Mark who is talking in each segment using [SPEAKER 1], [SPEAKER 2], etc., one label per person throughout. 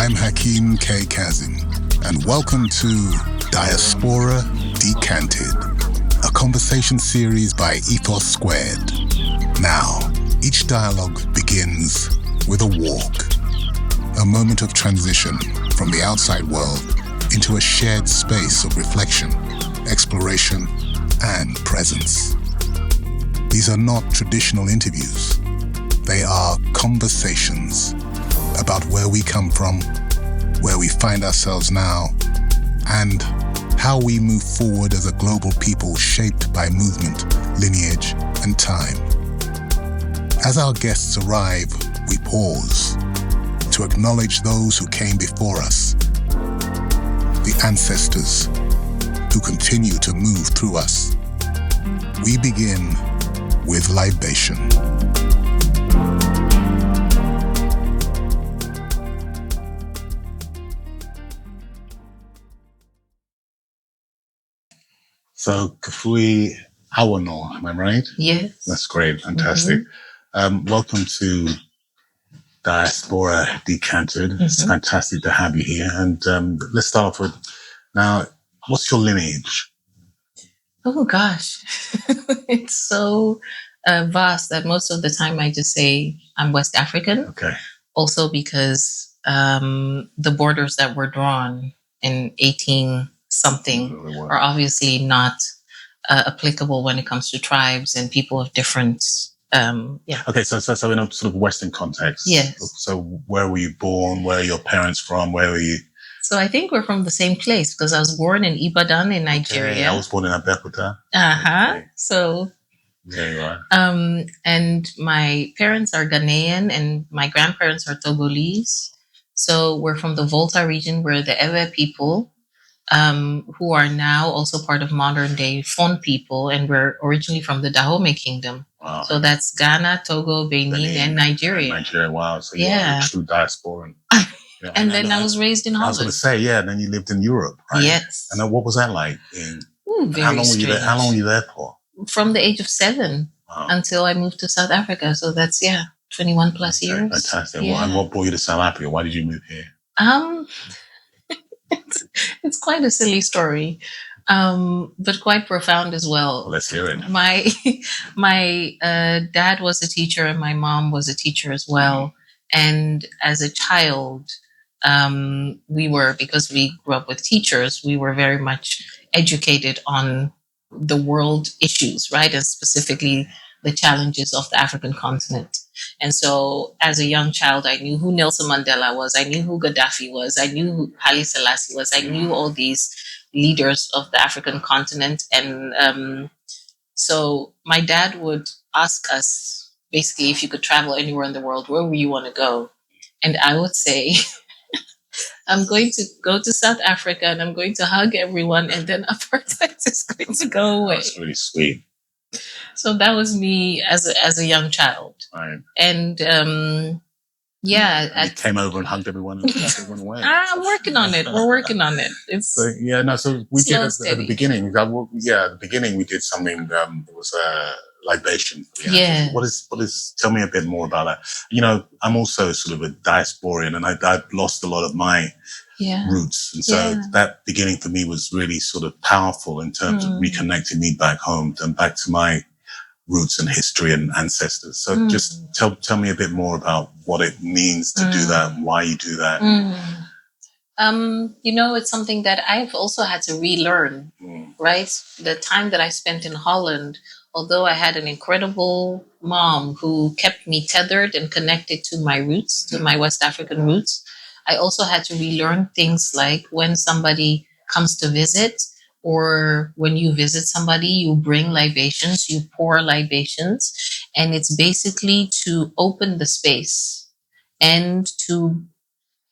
[SPEAKER 1] I'm Hakeem Kae-Kazim, and welcome to Diaspora Decanted, a conversation series by Ethos Squared. Now, each dialogue begins with a walk, a moment of transition from the outside world into a shared space of reflection, exploration, and presence. These are not traditional interviews. They are conversations about where we come from, where we find ourselves now, and how we move forward as a global people shaped by movement, lineage, and time. As our guests arrive, we pause to acknowledge those who came before us, the ancestors who continue to move through us. We begin with libation. So, Kafui Awano, am I right?
[SPEAKER 2] Yes.
[SPEAKER 1] That's great, fantastic. Welcome to Diaspora Decanted. It's fantastic to have you here. And let's start off with, now, what's your lineage?
[SPEAKER 2] Oh, gosh. It's so vast that most of the time I just say I'm West African.
[SPEAKER 1] Okay.
[SPEAKER 2] Also because the borders that were drawn in 18-something are obviously not applicable when it comes to tribes and people of different... Okay,
[SPEAKER 1] so in a sort of Western context.
[SPEAKER 2] Yes.
[SPEAKER 1] So where were you born? Where are your parents from? Where were you?
[SPEAKER 2] So I think we're from the same place because I was born in Ibadan in Nigeria.
[SPEAKER 1] Okay, I was born in Abeokuta.
[SPEAKER 2] Okay. So
[SPEAKER 1] there you are.
[SPEAKER 2] And my parents are Ghanaian and my grandparents are Togolese. So we're from the Volta region. We're the Ewe people, who are now also part of modern day Fon people. And we're originally from the Dahomey Kingdom.
[SPEAKER 1] Wow.
[SPEAKER 2] So that's Ghana, Togo, Benin, and Nigeria.
[SPEAKER 1] Wow. So you're a true diasporan.
[SPEAKER 2] Yeah. And then I was raised in Holland.
[SPEAKER 1] I was going to say, and then you lived in Europe, right?
[SPEAKER 2] Yes.
[SPEAKER 1] And then what was that like?
[SPEAKER 2] How
[SPEAKER 1] long were you there for?
[SPEAKER 2] From the age of 7 until I moved to South Africa. So that's, 21 plus years.
[SPEAKER 1] Fantastic.
[SPEAKER 2] Yeah.
[SPEAKER 1] And what brought you to South Africa? Why did you move here?
[SPEAKER 2] It's quite a silly story, but quite profound as well.
[SPEAKER 1] Let's hear it.
[SPEAKER 2] My dad was a teacher and my mom was a teacher as well. And as a child, because we grew up with teachers, we were very much educated on the world issues, right? And specifically the challenges of the African continent. And so as a young child, I knew who Nelson Mandela was. I knew who Gaddafi was. I knew who Haile Selassie was. I knew all these leaders of the African continent. And so my dad would ask us, basically, if you could travel anywhere in the world, where would you want to go? And I would say, I'm going to go to South Africa and I'm going to hug everyone and then apartheid is going to go away.
[SPEAKER 1] That's really sweet.
[SPEAKER 2] So that was me as a young child.
[SPEAKER 1] Right.
[SPEAKER 2] And
[SPEAKER 1] you came over and hugged everyone and hugged everyone away.
[SPEAKER 2] I'm working on it. We're working on it.
[SPEAKER 1] So we did at the beginning. At the beginning we did something that was libation.
[SPEAKER 2] Yeah.
[SPEAKER 1] What is? Tell me a bit more about that. I'm also sort of a diasporian, and I've lost a lot of my roots, and so that beginning for me was really sort of powerful in terms of reconnecting me back home and back to my roots and history and ancestors. So just tell me a bit more about what it means to do that, why you do that.
[SPEAKER 2] It's something that I've also had to relearn, right? The time that I spent in Holland, although I had an incredible mom who kept me tethered and connected to my roots, to my West African roots, I also had to relearn things like when somebody comes to visit or when you visit somebody, you bring libations, you pour libations, and it's basically to open the space and to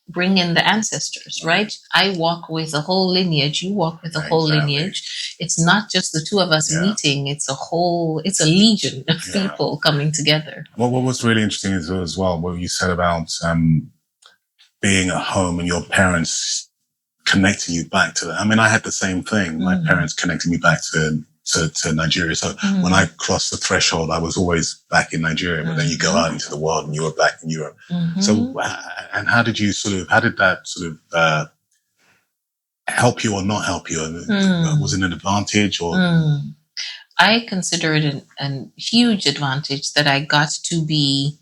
[SPEAKER 2] bring in the ancestors, right? I walk with a whole lineage. You walk with a whole lineage. It's not just the two of us meeting. It's a legion of people coming together.
[SPEAKER 1] Well, what was really interesting as well, what you said about being at home and your parents connecting you back to that. I mean, I had the same thing. My parents connected me back to to Nigeria. So when I crossed the threshold, I was always back in Nigeria, but then you go out into the world and you were back in Europe. So, and how did that sort of help you or not help you? Was it an advantage or?
[SPEAKER 2] I consider it a huge advantage that I got to be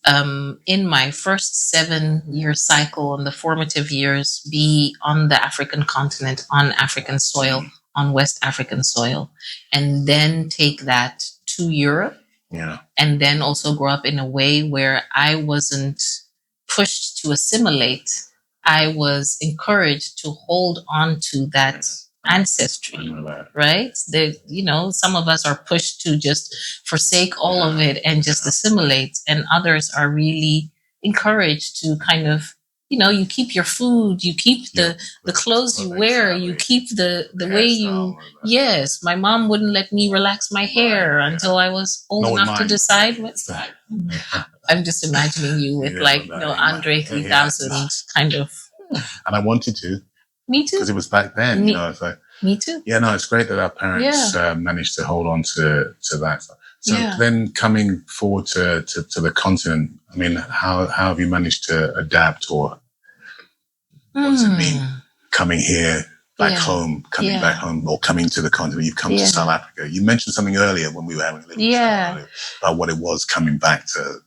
[SPEAKER 2] in my first 7-year cycle in the formative years, be on the African continent, on African soil, on West African soil, and then take that to Europe.
[SPEAKER 1] Yeah.
[SPEAKER 2] And then also grow up in a way where I wasn't pushed to assimilate. I was encouraged to hold on to that ancestry, right? Some of us are pushed to just forsake all of it and just assimilate, and others are really encouraged to kind of, you keep your food, you keep the clothes you wear, you keep the way you. Yes, my mom wouldn't let me relax my hair until I was old enough to decide what. I'm just imagining you with Andre 3000 kind of.
[SPEAKER 1] And I wanted to.
[SPEAKER 2] Me too.
[SPEAKER 1] Because it was back then,
[SPEAKER 2] Me too.
[SPEAKER 1] Yeah, no, it's great that our parents managed to hold on to that. So then coming forward to the continent, I mean, how have you managed to adapt, or what does it mean coming here, back home, back home, or coming to the continent? You've come to South Africa. You mentioned something earlier when we were having a little discussion about what it was coming back to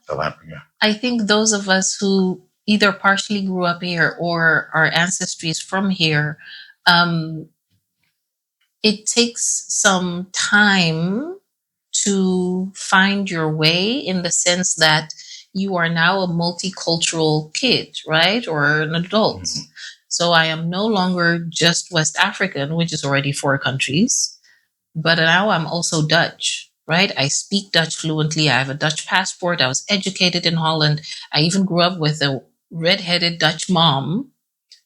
[SPEAKER 1] South Africa.
[SPEAKER 2] I think those of us who either partially grew up here or our ancestry is from here, it takes some time to find your way, in the sense that you are now a multicultural kid, right? Or an adult. So I am no longer just West African, which is already 4 countries, but now I'm also Dutch, right? I speak Dutch fluently. I have a Dutch passport. I was educated in Holland. I even grew up with a redheaded Dutch mom,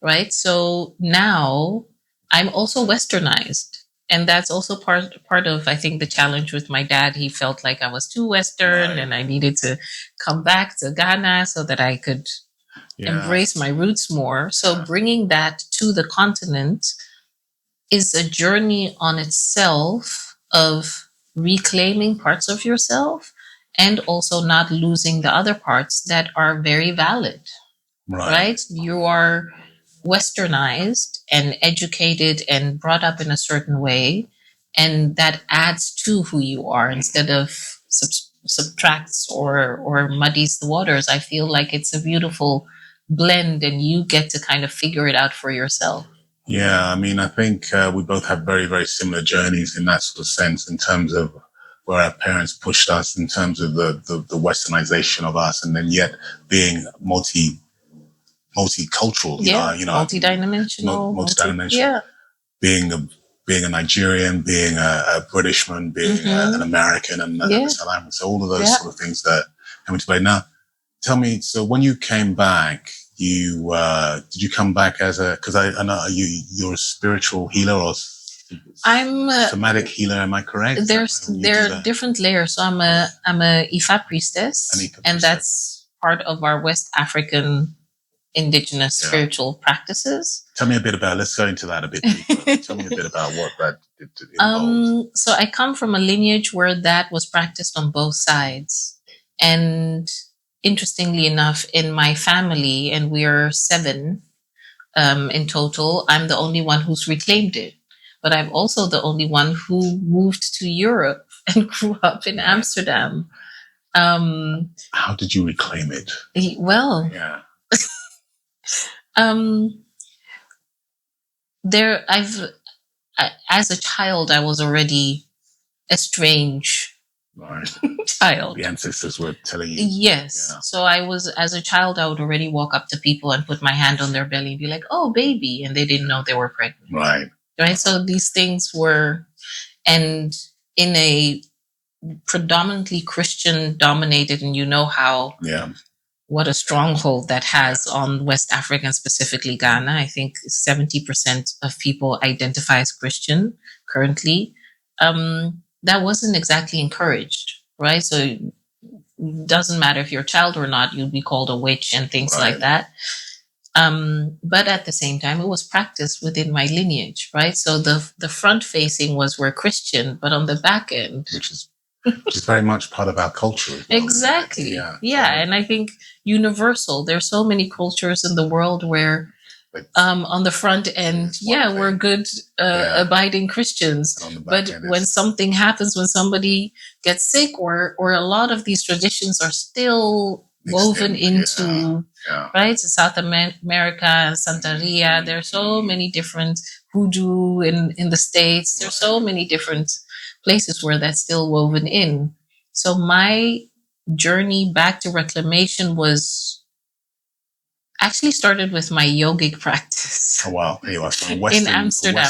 [SPEAKER 2] right? So now I'm also Westernized. And that's also part of, I think, the challenge with my dad. He felt like I was too Western, and I needed to come back to Ghana so that I could embrace my roots more. So bringing that to the continent is a journey on itself of reclaiming parts of yourself, and also not losing the other parts that are very valid, right? You are Westernized and educated and brought up in a certain way, and that adds to who you are instead of subtracts or muddies the waters. I feel like it's a beautiful blend, and you get to kind of figure it out for yourself.
[SPEAKER 1] Yeah, I mean, I think we both have very, very similar journeys in that sort of sense, in terms of where our parents pushed us in terms of the westernization of us, and then yet being multicultural, multidimensional, being a Nigerian, being a Britishman, being an American, and a South African. So all of those sort of things that come into play. Now, tell me, so when you came back, did you come back because I know you're a spiritual healer, or I'm a somatic healer, am I correct?
[SPEAKER 2] There are different layers. So I'm a Ifa priestess, and that's part of our West African indigenous spiritual practices.
[SPEAKER 1] Tell me a bit about, let's go into that a bit deeper. Tell me a bit about what that involves.
[SPEAKER 2] So I come from a lineage where that was practiced on both sides. And interestingly enough, in my family, and we're 7 in total, I'm the only one who's reclaimed it. But I'm also the only one who moved to Europe and grew up in Amsterdam.
[SPEAKER 1] How did you reclaim it?
[SPEAKER 2] As a child, I was already a strange child.
[SPEAKER 1] The ancestors were telling you.
[SPEAKER 2] Yes. Yeah. So as a child, I would already walk up to people and put my hand on their belly and be like, "Oh, baby," and they didn't know they were pregnant. Right. So these things were, and in a predominantly Christian dominated, and how. What a stronghold that has on West Africa, and specifically Ghana. I think 70% of people identify as Christian currently. That wasn't exactly encouraged, right? So it doesn't matter if you're a child or not, you'd be called a witch and things like that. But at the same time, it was practiced within my lineage, right? So the front facing was we're Christian, but on the back end,
[SPEAKER 1] which is very much part of our culture as well.
[SPEAKER 2] Exactly.
[SPEAKER 1] Yeah.
[SPEAKER 2] Yeah. And I think universal. There's so many cultures in the world where on the front end, we're good, abiding Christians. But when something happens, when somebody gets sick, or a lot of these traditions are still woven into, right? South America, Santeria. There are so many different voodoo in the States. There's so many different places where that's still woven in. So my journey back to reclamation was actually started with my yogic practice.
[SPEAKER 1] Oh wow! Here you are, so Western,
[SPEAKER 2] in Amsterdam,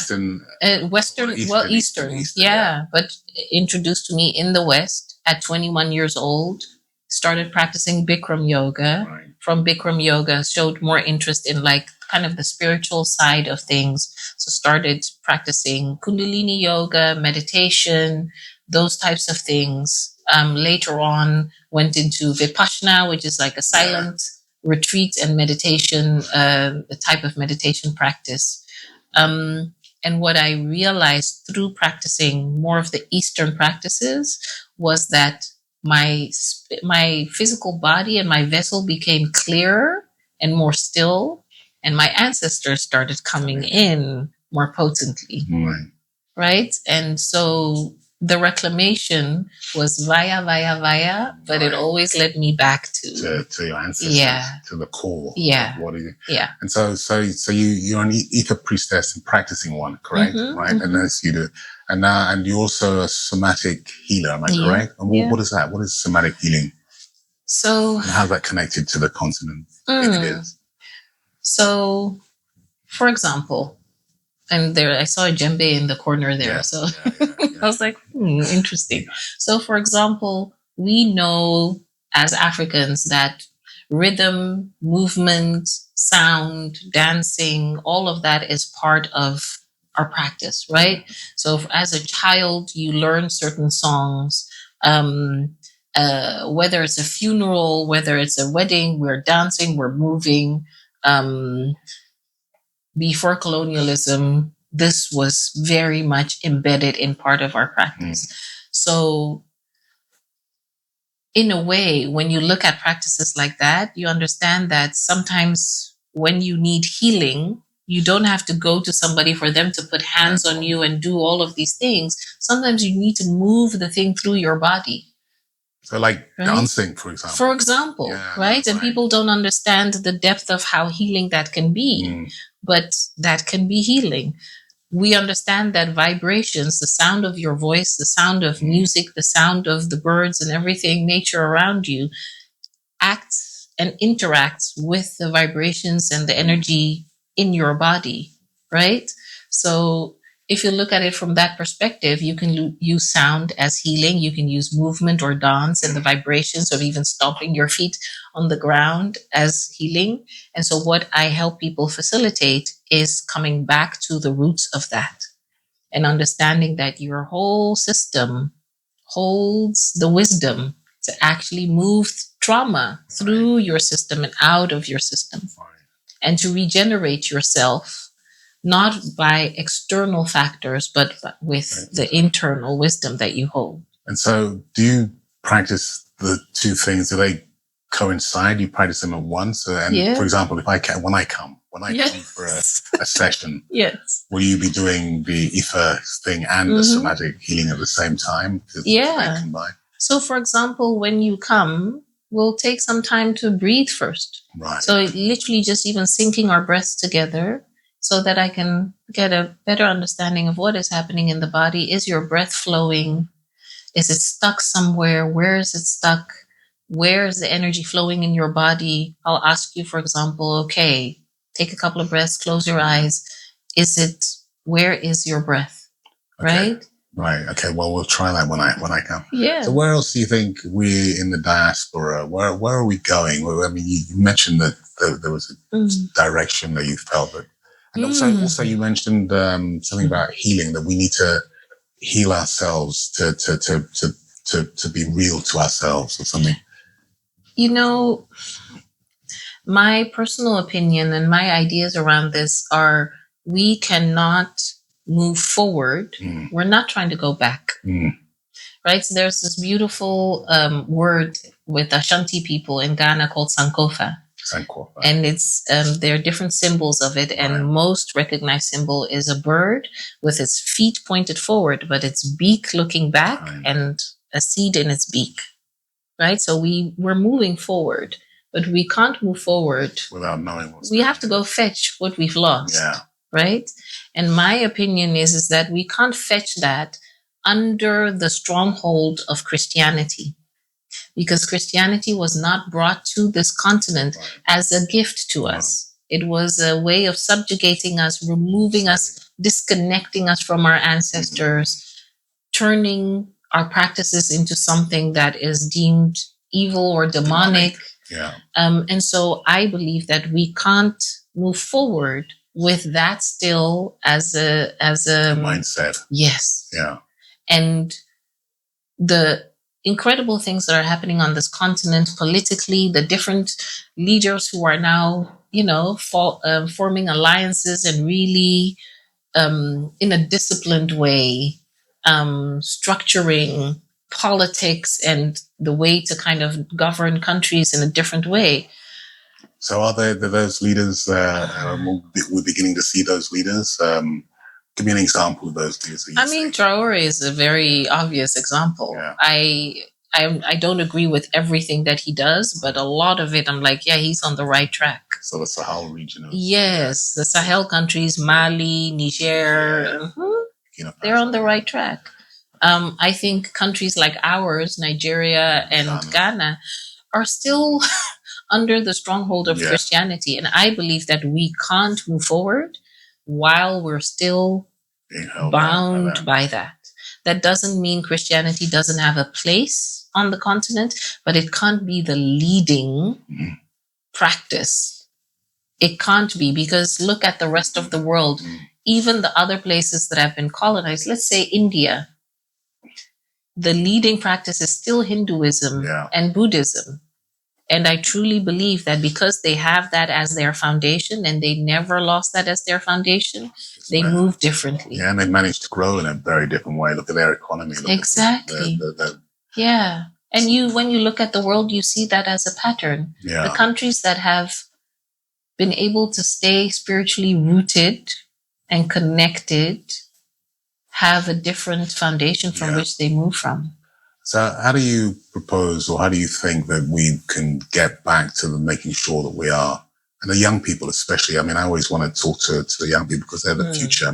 [SPEAKER 2] Eastern, yeah. But introduced to me in the West at 21 years old. Started practicing Bikram yoga.
[SPEAKER 1] Right.
[SPEAKER 2] From Bikram yoga, showed more interest in like kind of the spiritual side of things. So started practicing Kundalini yoga, meditation, those types of things. Later on, went into Vipassana, which is like a silent retreat and meditation, a type of meditation practice. And what I realized through practicing more of the Eastern practices was that my physical body and my vessel became clearer and more still, and my ancestors started coming in more potently. Right? And so the reclamation was via, but it always led me back to
[SPEAKER 1] your ancestors, to the core.
[SPEAKER 2] Yeah.
[SPEAKER 1] Of what is it?
[SPEAKER 2] Yeah.
[SPEAKER 1] And so you're an ether priestess and practicing one, correct? Right. And that's you do. And you're also a somatic healer, am I correct? And what is that? What is somatic healing?
[SPEAKER 2] So
[SPEAKER 1] and how's that connected to the continent? If it is.
[SPEAKER 2] So, for example, and there I saw a djembe in the corner there. I was like, interesting. So, for example, we know as Africans that rhythm, movement, sound, dancing, all of that is part of our practice, right? So, as a child, you learn certain songs. Whether it's a funeral, whether it's a wedding, we're dancing, we're moving. Before colonialism, this was very much embedded in part of our practice. So, in a way, when you look at practices like that, you understand that sometimes when you need healing, you don't have to go to somebody for them to put hands on you and do all of these things. Sometimes you need to move the thing through your body.
[SPEAKER 1] So like dancing, for example.
[SPEAKER 2] Right? And people don't understand the depth of how healing that can be. But that can be healing. We understand that vibrations, the sound of your voice, the sound of music, the sound of the birds and everything, nature around you, acts and interacts with the vibrations and the energy in your body, right? So if you look at it from that perspective, you can use sound as healing. You can use movement or dance and the vibrations of even stomping your feet on the ground as healing. And so what I help people facilitate is coming back to the roots of that and understanding that your whole system holds the wisdom to actually move trauma through your system and out of your system and to regenerate yourself, not by external factors, but with the internal wisdom that you hold.
[SPEAKER 1] And so do you practice the two things? Do they coincide? You practice them at once? And for example, when I come for a session, will you be doing the ether thing and the somatic healing at the same time?
[SPEAKER 2] So for example, when you come, we'll take some time to breathe first.
[SPEAKER 1] Right.
[SPEAKER 2] So literally just even syncing our breaths together so that I can get a better understanding of what is happening in the body. Is your breath flowing? Is it stuck somewhere? Where is it stuck? Where is the energy flowing in your body? I'll ask you, for example, okay, take a couple of breaths, close your eyes. Where is your breath?
[SPEAKER 1] Okay.
[SPEAKER 2] Right?
[SPEAKER 1] Right. Okay. Well, we'll try that when I come.
[SPEAKER 2] Yeah.
[SPEAKER 1] So where else do you think we in the diaspora, where are we going? I mean, you mentioned that there was a direction that you felt that, and also you mentioned something about healing, that we need to heal ourselves to be real to ourselves or something.
[SPEAKER 2] You know, My personal opinion and my ideas around this are we cannot move forward. We're not trying to go back. Right? So there's this beautiful word with Ashanti people in Ghana called Sankofa. And it's there are different symbols of it, and most recognized symbol is a bird with its feet pointed forward, but its beak looking back, and a seed in its beak. Right? So we're moving forward, but we can't move forward
[SPEAKER 1] without knowing what's
[SPEAKER 2] we have to go fetch what we've lost. Right? And my opinion is that we can't fetch that under the stronghold of Christianity, because Christianity was not brought to this continent as a gift to us. It was a way of subjugating us, removing us, disconnecting us from our ancestors, turning our practices into something that is deemed evil or demonic. And so I believe that we can't move forward with that still as a
[SPEAKER 1] mindset.
[SPEAKER 2] Yes. And the incredible things that are happening on this continent politically, the different leaders who are now, forming alliances and really in a disciplined way, structuring politics and the way to kind of govern countries in a different way.
[SPEAKER 1] So are there those leaders, we're beginning to see those leaders? Give me an example of those leaders.
[SPEAKER 2] Traore is a very obvious example. I don't agree with everything that he does, but a lot of it, I'm like, he's on the right track.
[SPEAKER 1] So the Sahel region.
[SPEAKER 2] Yes, the Sahel countries, Mali, Niger, they're on the right track. I think countries like ours, Nigeria and Ghana, are still under the stronghold of Christianity. And I believe that we can't move forward while we're still bound by that. That doesn't mean Christianity doesn't have a place on the continent, but it can't be the leading practice. It can't be, because look at the rest of the world, even the other places that have been colonized. Let's say India. The leading practice is still Hinduism and Buddhism. And I truly believe that because they have that as their foundation and they never lost that as their foundation, they move differently.
[SPEAKER 1] Yeah, and they managed to grow in a very different way. Look at their economy.
[SPEAKER 2] Exactly. And when you look at the world, you see that as a pattern. The countries that have been able to stay spiritually rooted and connected have a different foundation from which they move from.
[SPEAKER 1] So how do you propose, or how do you think that we can get back to making sure that we are, and the young people especially, I always want to talk to the young people because they're the future.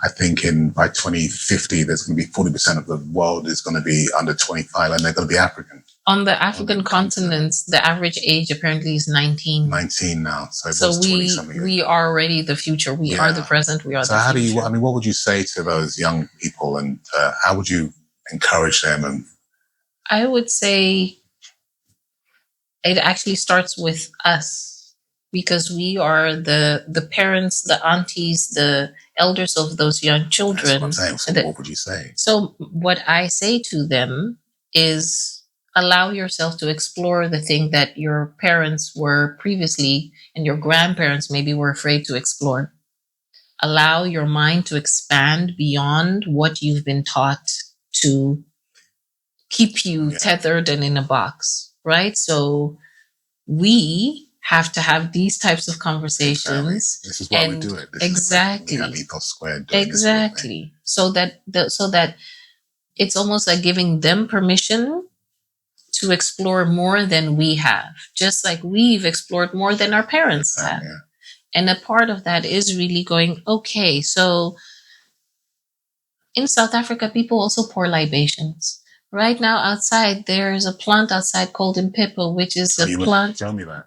[SPEAKER 1] I think by 2050, there's going to be 40% of the world is going to be under 25 and they're going to be African.
[SPEAKER 2] On the African continent, the average age apparently is 19.
[SPEAKER 1] 19 now. So
[SPEAKER 2] we are already the future. We are the present. We are the future. So
[SPEAKER 1] how do you, what would you say to those young people, and how would you encourage them? And
[SPEAKER 2] I would say it actually starts with us, because we are the parents, the aunties, the elders of those young children.
[SPEAKER 1] That's what I'm saying. So what would you say?
[SPEAKER 2] So what I say to them is allow yourself to explore the thing that your parents were previously and your grandparents maybe were afraid to explore. Allow your mind to expand beyond what you've been taught to keep you tethered and in a box, right? So we have to have these types of conversations.
[SPEAKER 1] Exactly. This is why we do it.
[SPEAKER 2] Exactly.
[SPEAKER 1] We have Ethos Squared.
[SPEAKER 2] Exactly. So that it's almost like giving them permission to explore more than we have, just like we've explored more than our parents have. Yeah. And a part of that is really going, okay, so in South Africa, people also pour libations. Right now outside, there's a plant outside called impepo, which is a plant.
[SPEAKER 1] Tell me that.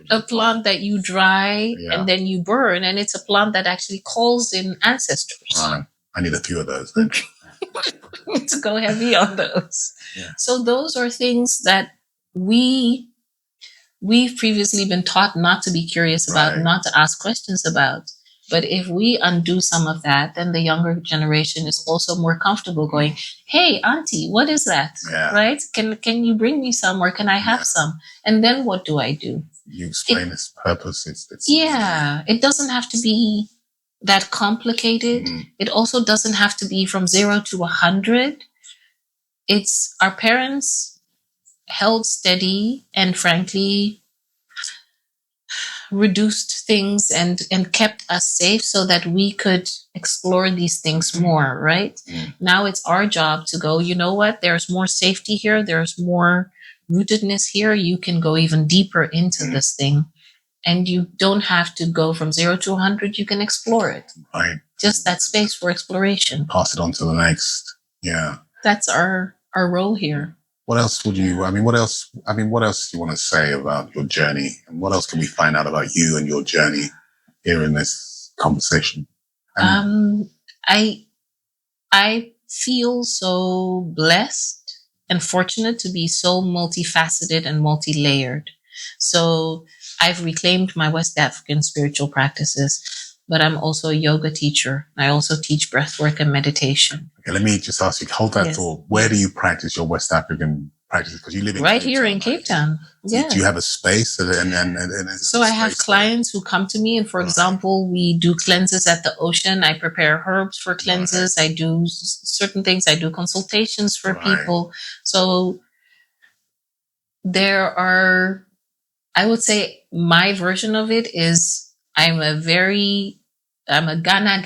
[SPEAKER 2] A plant that you dry and then you burn. And it's a plant that actually calls in ancestors.
[SPEAKER 1] Right. I need a few of those then.
[SPEAKER 2] To go heavy on those.
[SPEAKER 1] Yeah.
[SPEAKER 2] So those are things that we've previously been taught not to be curious about, not to ask questions about. But if we undo some of that, then the younger generation is also more comfortable going, hey, auntie, what is that?
[SPEAKER 1] Yeah.
[SPEAKER 2] Right? Can you bring me some, or can I have some? And then what do I do?
[SPEAKER 1] You explain its purpose. It's
[SPEAKER 2] it doesn't have to be that complicated. It also doesn't have to be from 0 to 100. It's our parents held steady and frankly reduced things and kept us safe so that we could explore these things more, right? Now it's our job to go, you know what, there's more safety here, there's more rootedness here, you can go even deeper into this thing, and you don't have to go from 0 to 100, you can explore it,
[SPEAKER 1] right?
[SPEAKER 2] Just that space for exploration,
[SPEAKER 1] pass it on to the next.
[SPEAKER 2] That's our role here.
[SPEAKER 1] What else would you, what else do you want to say about your journey? And what else can we find out about you and your journey here in this conversation?
[SPEAKER 2] I feel so blessed and fortunate to be so multifaceted and multi-layered. So I've reclaimed my West African spiritual practices, but I'm also a yoga teacher. I also teach breathwork and meditation.
[SPEAKER 1] Okay, let me just ask you, hold that thought. Where do you practice your West African practices? Because you live in
[SPEAKER 2] right here in Cape Town. Yeah.
[SPEAKER 1] Do you have a space?
[SPEAKER 2] So I have clients who come to me, and for example, we do cleanses at the ocean. I prepare herbs for cleanses. I do certain things. I do consultations for people. So there are, I would say my version of it is I'm a Ghana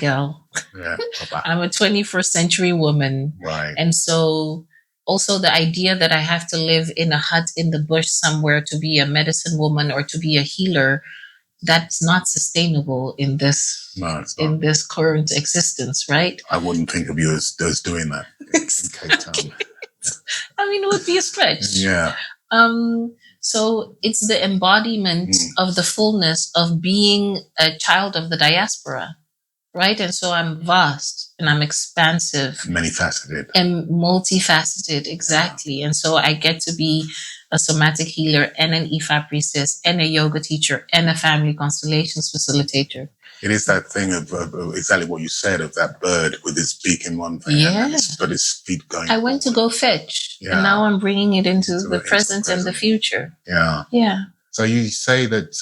[SPEAKER 2] girl.
[SPEAKER 1] Yeah,
[SPEAKER 2] I'm a 21st century woman.
[SPEAKER 1] Right.
[SPEAKER 2] And so also the idea that I have to live in a hut in the bush somewhere to be a medicine woman or to be a healer, that's not sustainable in this in this current existence, right?
[SPEAKER 1] I wouldn't think of you as doing that in Cape Town.
[SPEAKER 2] It would be a stretch.
[SPEAKER 1] Yeah.
[SPEAKER 2] So it's the embodiment of the fullness of being a child of the diaspora, right? And so I'm vast and I'm expansive.
[SPEAKER 1] Many-faceted.
[SPEAKER 2] And multifaceted, exactly. Yeah. And so I get to be a somatic healer and an Ifa priestess and a yoga teacher and a family constellations facilitator.
[SPEAKER 1] It is that thing of exactly what you said, of that bird with its beak in one thing and its feet going
[SPEAKER 2] I went to go fetch, and now I'm bringing it into the present and the future.
[SPEAKER 1] Yeah.
[SPEAKER 2] Yeah.
[SPEAKER 1] So you say that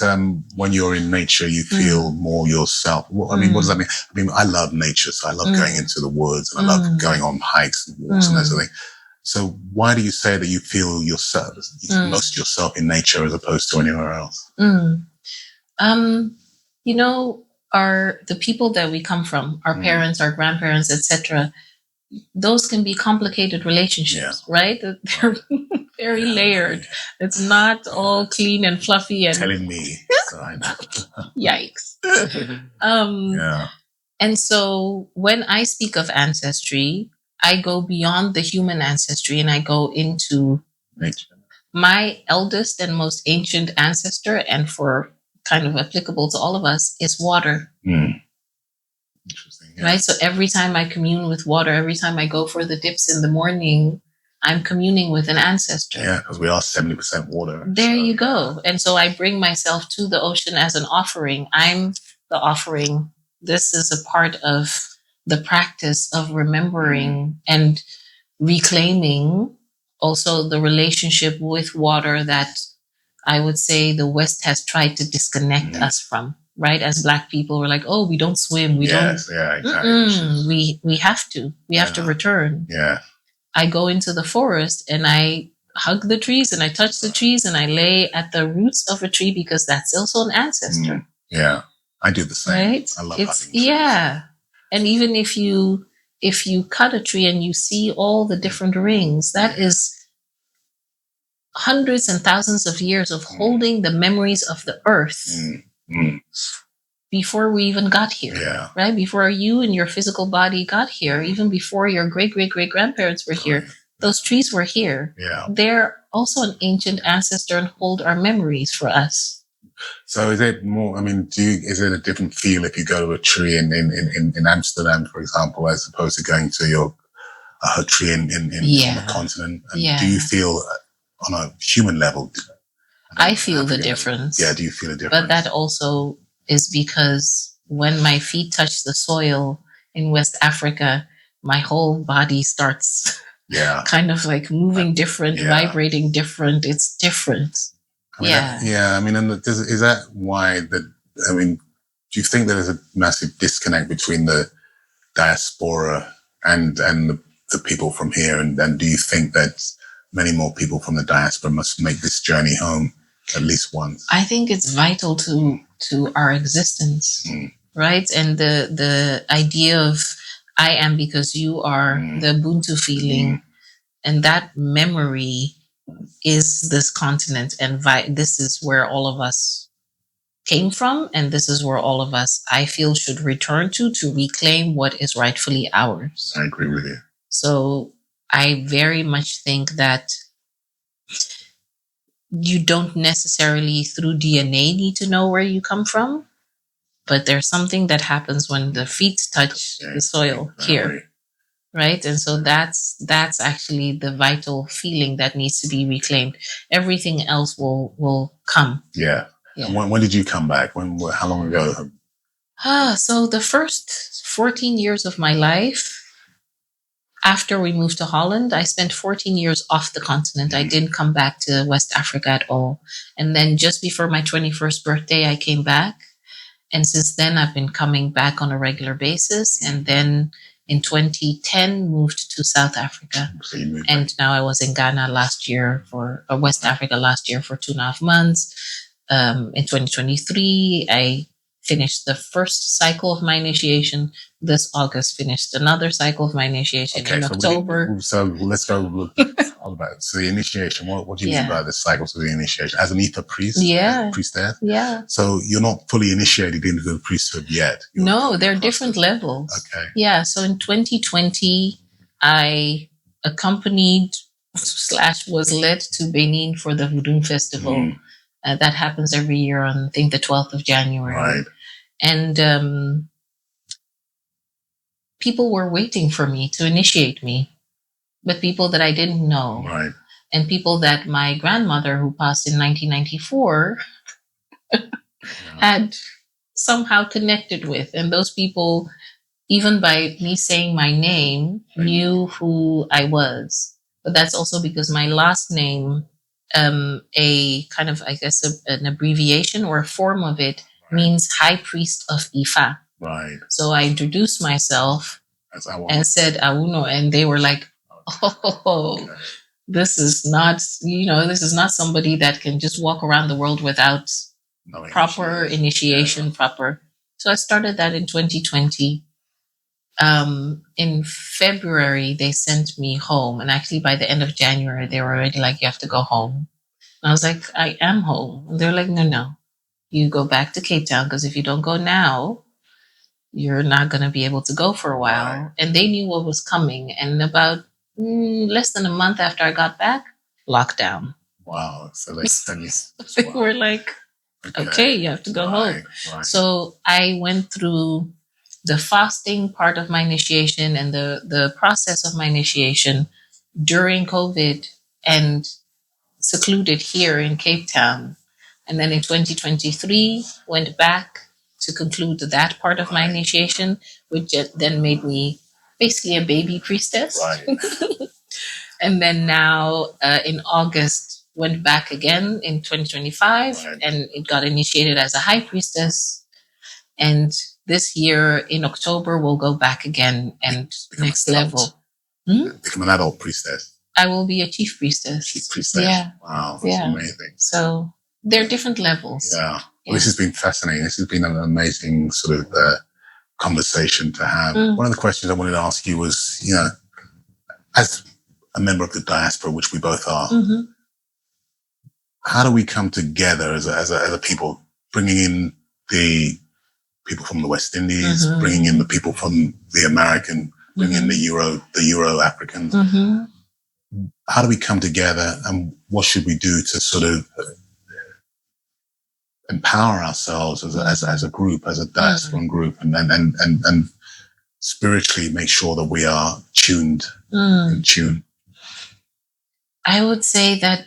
[SPEAKER 1] when you're in nature, you feel more yourself. What does that mean? I love nature, so I love going into the woods, and I love going on hikes and walks and that sort of thing. So why do you say that you feel yourself, most yourself in nature as opposed to anywhere else? The people that we come from, our parents, our grandparents, etc., those can be complicated relationships, right? They're very layered. It's not all clean and fluffy and telling me. So I know.
[SPEAKER 2] Yikes. And so when I speak of ancestry, I go beyond the human ancestry and I go into
[SPEAKER 1] nature.
[SPEAKER 2] My eldest and most ancient ancestor, and for kind of applicable to all of us, is water.
[SPEAKER 1] Interesting. Yeah.
[SPEAKER 2] Right? So every time I commune with water, every time I go for the dips in the morning, I'm communing with an ancestor.
[SPEAKER 1] Yeah, because we are 70% water.
[SPEAKER 2] There you go. And so I bring myself to the ocean as an offering. I'm the offering. This is a part of the practice of remembering and reclaiming also the relationship with water that I would say the West has tried to disconnect us from. Right? As Black people, we're like, oh, we don't swim. We don't.
[SPEAKER 1] Yeah, exactly.
[SPEAKER 2] We have to. We have to return.
[SPEAKER 1] Yeah.
[SPEAKER 2] I go into the forest and I hug the trees and I touch the trees and I lay at the roots of a tree because that's also an ancestor.
[SPEAKER 1] Yeah. I do the same.
[SPEAKER 2] Right?
[SPEAKER 1] I love hugging trees.
[SPEAKER 2] Yeah. And even if you cut a tree and you see all the different rings, that is hundreds and thousands of years of holding the memories of the earth. Before we even got here, right? Before you and your physical body got here, even before your great-great-great-grandparents were here, those trees were here.
[SPEAKER 1] Yeah.
[SPEAKER 2] They're also an ancient ancestor and hold our memories for us.
[SPEAKER 1] So is it more, is it a different feel if you go to a tree in Amsterdam, for example, as opposed to going to a tree on the continent? And do you feel on a human level?
[SPEAKER 2] I feel the difference.
[SPEAKER 1] Yeah, do you feel a difference?
[SPEAKER 2] But that also is because when my feet touch the soil in West Africa, my whole body starts kind of like moving different, vibrating different. It's different.
[SPEAKER 1] I mean, and is that why I mean, do you think there is a massive disconnect between the diaspora and the people from here? And do you think that many more people from the diaspora must make this journey home at least once?
[SPEAKER 2] I think it's vital to our existence, right? And the idea of I am because you are, the Ubuntu feeling, and that memory is this continent, and this is where all of us came from, and this is where all of us, I feel, should return to reclaim what is rightfully ours.
[SPEAKER 1] I agree with you.
[SPEAKER 2] So I very much think that you don't necessarily through DNA need to know where you come from, but there's something that happens when the feet touch the soil here, right? And so that's actually the vital feeling that needs to be reclaimed. Everything else will come.
[SPEAKER 1] Yeah. And when did you come back? How long ago?
[SPEAKER 2] So the first 14 years of my life, after we moved to Holland, I spent 14 years off the continent. I didn't come back to West Africa at all. And then just before my 21st birthday, I came back. And since then, I've been coming back on a regular basis. And then in 2010, moved to South Africa. And now I was in Ghana last year West Africa last year for 2.5 months. In 2023, I finished the first cycle of my initiation. This August, finished another cycle of my initiation in October.
[SPEAKER 1] So let's go all about it. So the initiation, what do you mean by the cycles of the initiation? As an Ether priest? Priestess?
[SPEAKER 2] Yeah.
[SPEAKER 1] So you're not fully initiated into the priesthood yet?
[SPEAKER 2] No, there are different levels.
[SPEAKER 1] Okay.
[SPEAKER 2] Yeah, so in 2020, I accompanied / was led to Benin for the Voodoo Festival. That happens every year on, I think, the 12th of January.
[SPEAKER 1] Right.
[SPEAKER 2] And people were waiting for me to initiate me, but people that I didn't know.
[SPEAKER 1] Right.
[SPEAKER 2] And people that my grandmother, who passed in 1994, had somehow connected with. And those people, even by me saying my name, knew who I was. But that's also because my last name, a kind of, I guess, an abbreviation or a form of it, means High Priest of Ifa.
[SPEAKER 1] Right.
[SPEAKER 2] So I introduced myself and said Awuno, and they were like, "Oh, this is not, this is not somebody that can just walk around the world without proper initiation, proper." So I started that in 2020. In February, they sent me home, and actually by the end of January, they were already like, "You have to go home." And I was like, "I am home." And they're like, "No, you go back to Cape Town, because if you don't go now, you're not going to be able to go for a while." Right. And they knew what was coming. And about less than a month after I got back, lockdown.
[SPEAKER 1] Wow. So
[SPEAKER 2] they were like, okay, you have to go home. Right. So I went through the fasting part of my initiation and the process of my initiation during COVID and secluded here in Cape Town. And then in 2023, went back to conclude that part of my initiation, which then made me basically a baby priestess.
[SPEAKER 1] Right.
[SPEAKER 2] And then now in August, went back again in 2025, and it got initiated as a high priestess. And this year in October, we'll go back again and next level.
[SPEAKER 1] Become an adult priestess.
[SPEAKER 2] I will be a chief priestess.
[SPEAKER 1] Chief priestess.
[SPEAKER 2] Yeah.
[SPEAKER 1] Wow, that's amazing.
[SPEAKER 2] So there are different levels.
[SPEAKER 1] Yeah. Well, this has been fascinating. This has been an amazing sort of conversation to have. One of the questions I wanted to ask you was, as a member of the diaspora, which we both are, how do we come together as a people, bringing in the people from the West Indies, bringing in the people from the American, bringing in the Euro Africans? How do we come together, and what should we do to sort of empower ourselves as a group, as a diaspora group, and spiritually make sure that we are tuned in tune?
[SPEAKER 2] I would say that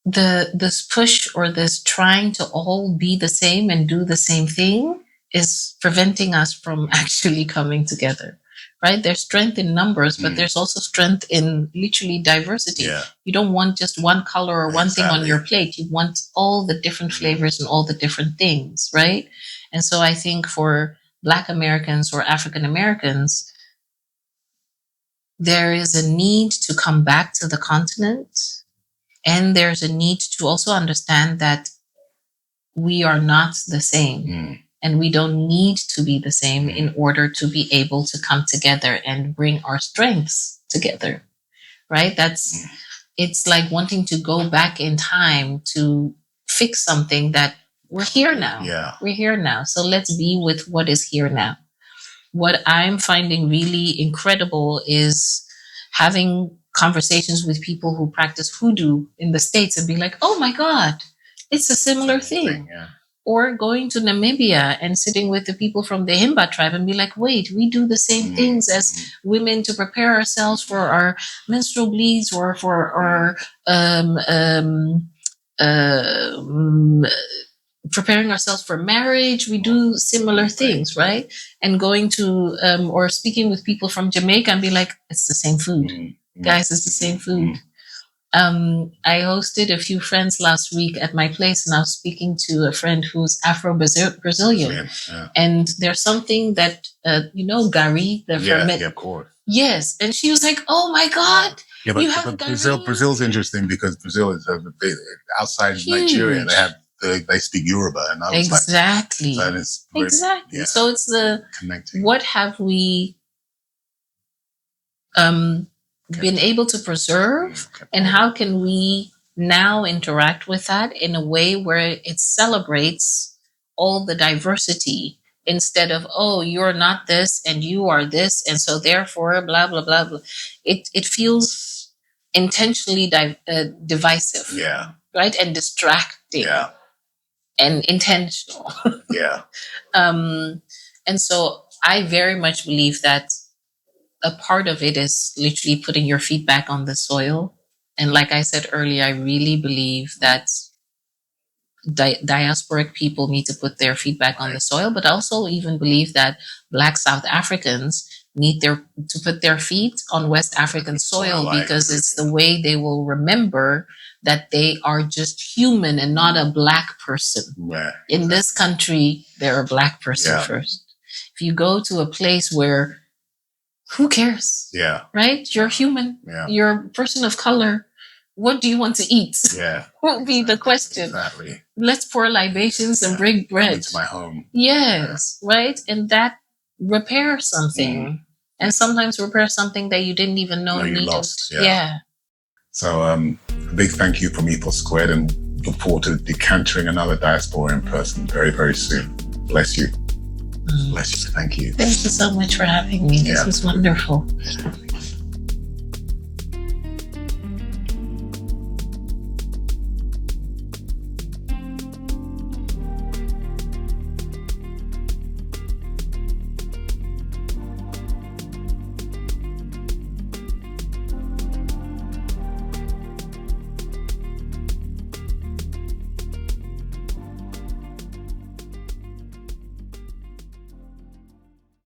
[SPEAKER 2] this push or this trying to all be the same and do the same thing is preventing us from actually coming together, right? There's strength in numbers, but there's also strength in literally diversity.
[SPEAKER 1] Yeah.
[SPEAKER 2] You don't want just one color or one thing on your plate. You want all the different flavors and all the different things, right? And so I think for Black Americans or African Americans, there is a need to come back to the continent, and there's a need to also understand that we are not the same. And we don't need to be the same in order to be able to come together and bring our strengths together, right? It's like wanting to go back in time to fix something that we're here now.
[SPEAKER 1] Yeah.
[SPEAKER 2] We're here now. So let's be with what is here now. What I'm finding really incredible is having conversations with people who practice hoodoo in the States and be like, oh my God, it's a similar thing.
[SPEAKER 1] Yeah.
[SPEAKER 2] Or going to Namibia and sitting with the people from the Himba tribe and be like, wait, we do the same things as women to prepare ourselves for our menstrual bleeds or for our preparing ourselves for marriage. We do similar things, right? And going to or speaking with people from Jamaica and be like, it's the same food. Guys, it's the same food. I hosted a few friends last week at my place, and I was speaking to a friend who's Afro-Brazilian.
[SPEAKER 1] Yeah.
[SPEAKER 2] And there's something that, Gary, the ferment.
[SPEAKER 1] Yeah, of course.
[SPEAKER 2] Yes. And she was like, oh my God.
[SPEAKER 1] Yeah, but Brazil's interesting because Brazil is outside Nigeria. They speak Yoruba, and I was
[SPEAKER 2] exactly.
[SPEAKER 1] Like,
[SPEAKER 2] exactly.
[SPEAKER 1] Yeah.
[SPEAKER 2] So it's the
[SPEAKER 1] connecting.
[SPEAKER 2] What have we been able to preserve, and how can we now interact with that in a way where it celebrates all the diversity instead of, oh, you're not this and you are this, and so therefore blah blah blah blah. It feels intentionally divisive, right, and distracting, and intentional. And so I very much believe that a part of it is literally putting your feet back on the soil. And like I said earlier, I really believe that diasporic people need to put their feet back on the soil, but I also even believe that Black South Africans need to put their feet on West African soil, because it's the way they will remember that they are just human and not a Black person. In this country, they're a Black person first. If you go to a place where, who cares? Right? You're human. You're a person of color. What do you want to eat? Will be the question.
[SPEAKER 1] Exactly.
[SPEAKER 2] Let's pour libations and break bread.
[SPEAKER 1] Into my home.
[SPEAKER 2] Yes, right? And that repairs something. And sometimes repair something that you didn't even know you needed.
[SPEAKER 1] Lost. So a big thank you from Ethos Squared, and look forward to decantering another diaspora in person very, very soon. Bless you. Bless you. Thank you.
[SPEAKER 2] Thank you so much for having me. This was wonderful.